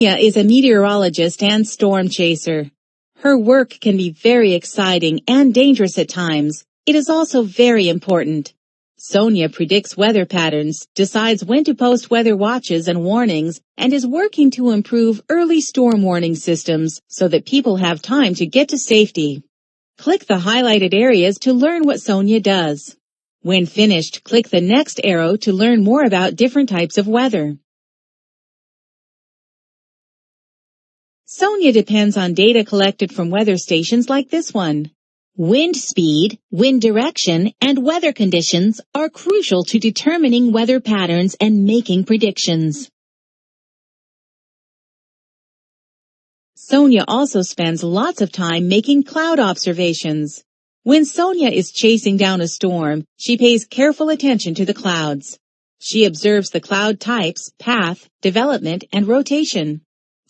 Sonia is a meteorologist and storm chaser. Her work can be very exciting and dangerous at times. It is also very important. Sonia predicts weather patterns, decides when to post weather watches and warnings, and is working to improve early storm warning systems so that people have time to get to safety. Click the highlighted areas to learn what Sonia does. When finished, click the next arrow to learn more about different types of weather. Sonia depends on data collected from weather stations like this one. Wind speed, wind direction, and weather conditions are crucial to determining weather patterns and making predictions. Sonia also spends lots of time making cloud observations. When Sonia is chasing down a storm, she pays careful attention to the clouds. She observes the cloud types, path, development, and rotation.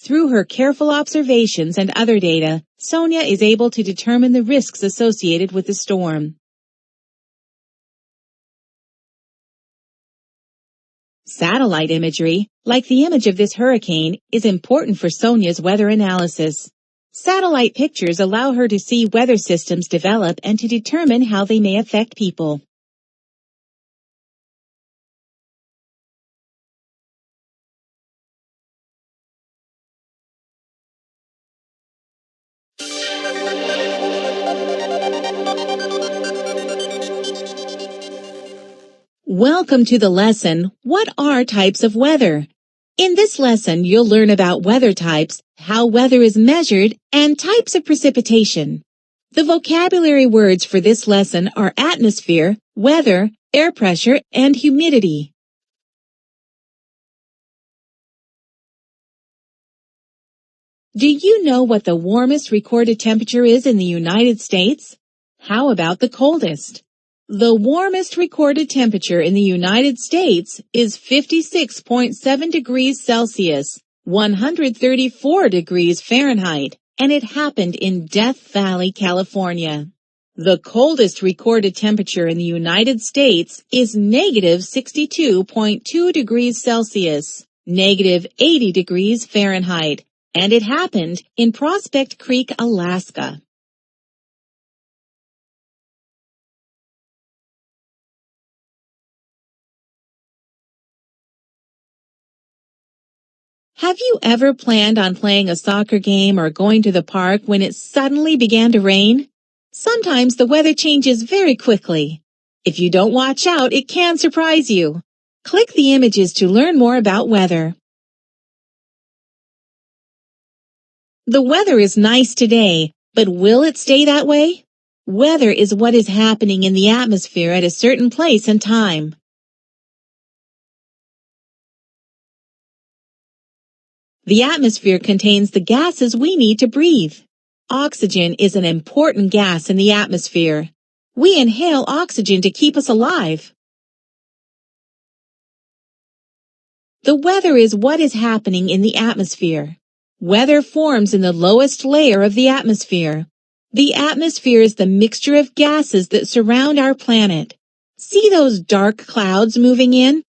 Through her careful observations and other data, Sonia is able to determine the risks associated with the storm. Satellite imagery, like the image of this hurricane, is important for Sonia's weather analysis. Satellite pictures allow her to see weather systems develop and to determine how they may affect people. Welcome to the lesson, What are types of weather? In this lesson, you'll learn about weather types, how weather is measured, and types of precipitation. The vocabulary words for this lesson are atmosphere, weather, air pressure, and humidity. Do you know what the warmest recorded temperature is in the United States? How about the coldest? The warmest recorded temperature in the United States is 56.7 degrees Celsius, 134 degrees Fahrenheit, and it happened in Death Valley, California. The coldest recorded temperature in the United States is negative 62.2 degrees Celsius, negative 80 degrees Fahrenheit, and it happened in Prospect Creek, Alaska. Have you ever planned on playing a soccer game or going to the park when it suddenly began to rain? Sometimes the weather changes very quickly. If you don't watch out, it can surprise you. Click the images to learn more about weather. The weather is nice today, but will it stay that way? Weather is what is happening in the atmosphere at a certain place and time. The atmosphere contains the gases we need to breathe. Oxygen is an important gas in the atmosphere. We inhale oxygen to keep us alive. The weather is what is happening in the atmosphere. Weather forms in the lowest layer of the atmosphere. The atmosphere is the mixture of gases that surround our planet. See those dark clouds moving in?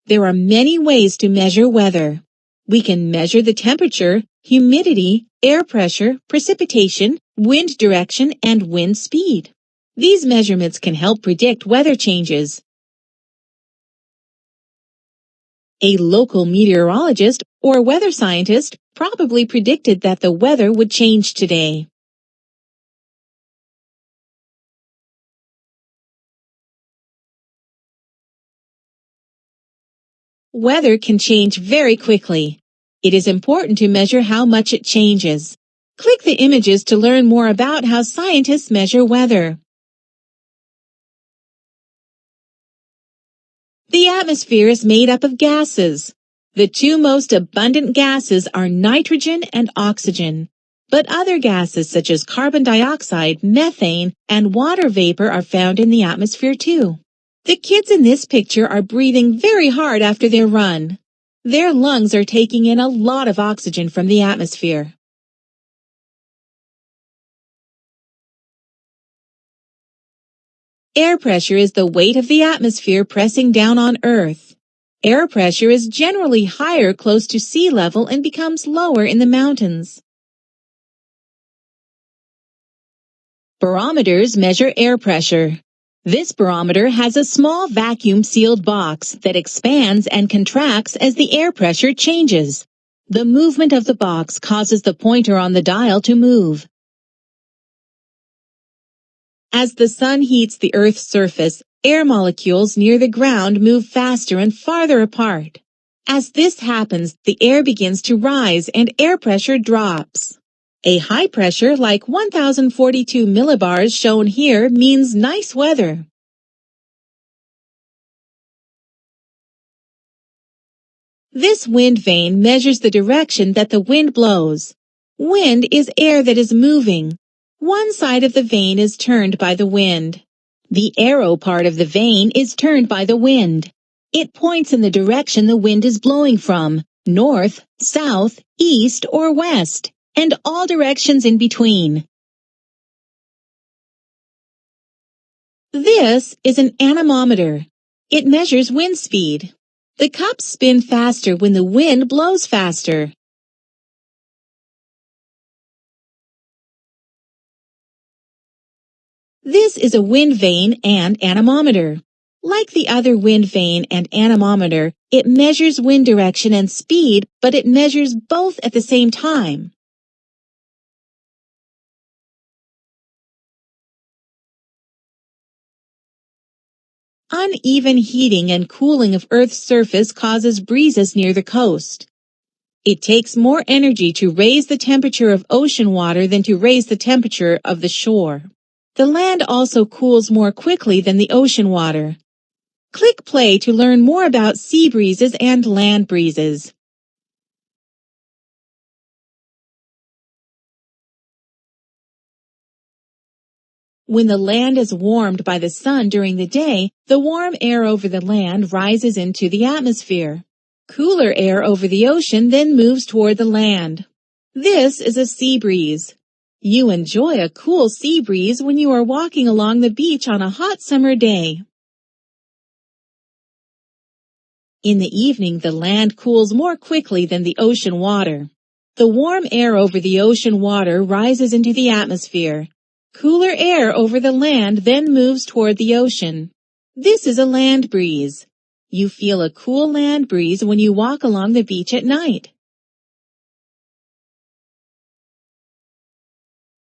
There are many ways to measure weather. We can measure the temperature, humidity, air pressure, precipitation, wind direction, and wind speed. These measurements can help predict weather changes. A local meteorologist or weather scientist probably predicted that the weather would change today. Weather can change very quickly. It is important to measure how much it changes. Click the images to learn more about how scientists measure weather. The atmosphere is made up of gases. The two most abundant gases are nitrogen and oxygen. But other gases such as carbon dioxide, methane, and water vapor are found in the atmosphere too. The kids in this picture are breathing very hard after their run. Their lungs are taking in a lot of oxygen from the atmosphere. Air pressure is the weight of the atmosphere pressing down on Earth. Air pressure is generally higher close to sea level and becomes lower in the mountains. Barometers measure air pressure. This barometer has a small vacuum-sealed box that expands and contracts as the air pressure changes. The movement of the box causes the pointer on the dial to move. As the sun heats the Earth's surface, air molecules near the ground move faster and farther apart. As this happens, the air begins to rise and air pressure drops. A high pressure like 1042 millibars shown here means nice weather. This wind vane measures the direction that the wind blows. Wind is air that is moving. One side of the vane is turned by the wind. The arrow part of the vane is turned by the wind. It points in the direction the wind is blowing from, north, south, east, or west, and all directions in between. This is an anemometer. It measures wind speed. The cups spin faster when the wind blows faster. This is a wind vane and anemometer. Like the other wind vane and anemometer, it measures wind direction and speed, but it measures both at the same time. Uneven heating and cooling of Earth's surface causes breezes near the coast. It takes more energy to raise the temperature of ocean water than to raise the temperature of the shore. The land also cools more quickly than the ocean water. Click play to learn more about sea breezes and land breezes. When the land is warmed by the sun during the day, the warm air over the land rises into the atmosphere. Cooler air over the ocean then moves toward the land. This is a sea breeze. You enjoy a cool sea breeze when you are walking along the beach on a hot summer day. In the evening, the land cools more quickly than the ocean water. The warm air over the ocean water rises into the atmosphere. Cooler air over the land then moves toward the ocean. This is a land breeze. You feel a cool land breeze when you walk along the beach at night.